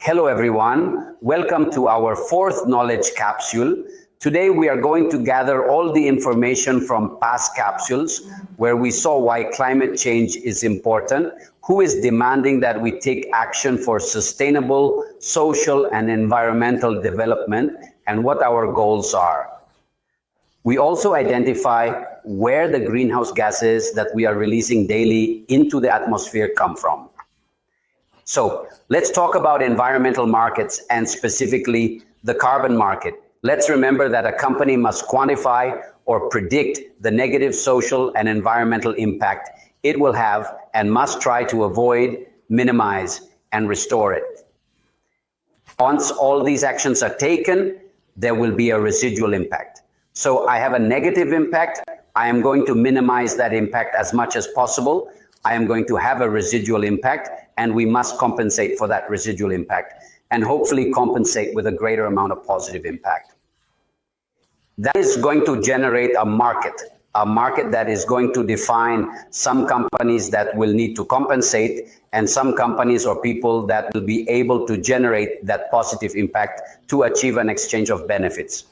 Hello everyone, welcome to our fourth knowledge capsule. Today we are going to gather all the information from past capsules where we saw why climate change is important, who is demanding that we take action for sustainable social and environmental development, and what our goals are. We also identify where the greenhouse gases that we are releasing daily into the atmosphere come from. So let's talk about environmental markets and specifically the carbon market. Let's remember that a company must quantify or predict the negative social and environmental impact it will have and must try to avoid, minimize, and restore it. Once all these actions are taken, there will be a residual impact. So I have a negative impact. I am going to minimize that impact as much as possible. I am going to have a residual impact, and we must compensate for that residual impact and hopefully compensate with a greater amount of positive impact. That is going to generate a market that is going to define some companies that will need to compensate and some companies or people that will be able to generate that positive impact to achieve an exchange of benefits.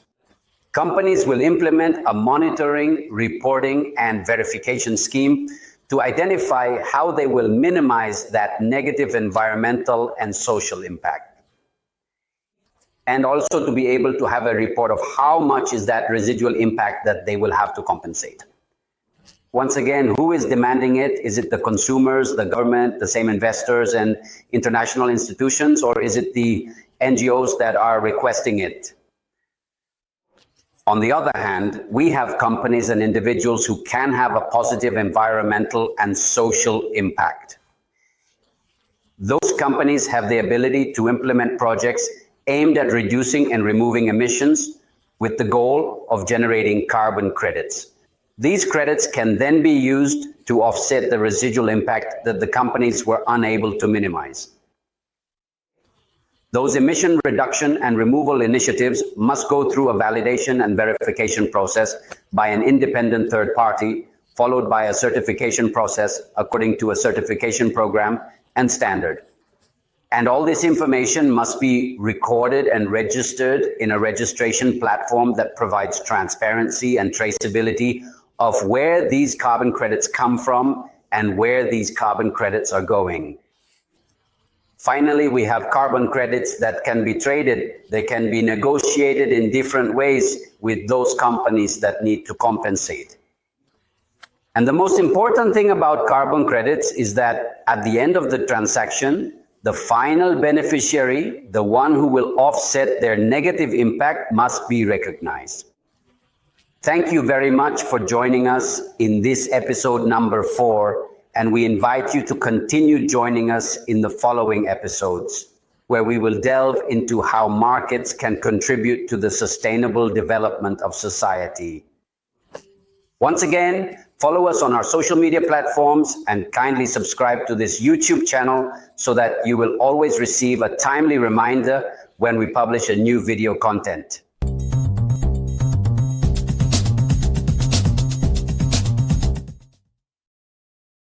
Companies will implement a monitoring, reporting, and verification scheme to identify how they will minimize that negative environmental and social impact. And also to be able to have a report of how much is that residual impact that they will have to compensate. Once again, who is demanding it? Is it the consumers, the government, the same investors and international institutions, or is it the NGOs that are requesting it? On the other hand, we have companies and individuals who can have a positive environmental and social impact. Those companies have the ability to implement projects aimed at reducing and removing emissions with the goal of generating carbon credits. These credits can then be used to offset the residual impact that the companies were unable to minimize. Those emission reduction and removal initiatives must go through a validation and verification process by an independent third party, followed by a certification process according to a certification program and standard. And all this information must be recorded and registered in a registration platform that provides transparency and traceability of where these carbon credits come from and where these carbon credits are going. Finally, we have carbon credits that can be traded. They can be negotiated in different ways with those companies that need to compensate. And the most important thing about carbon credits is that at the end of the transaction, the final beneficiary, the one who will offset their negative impact, must be recognized. Thank you very much for joining us in this episode number 4. And we invite you to continue joining us in the following episodes, where we will delve into how markets can contribute to the sustainable development of society. Once again, follow us on our social media platforms and kindly subscribe to this YouTube channel so that you will always receive a timely reminder when we publish a new video content.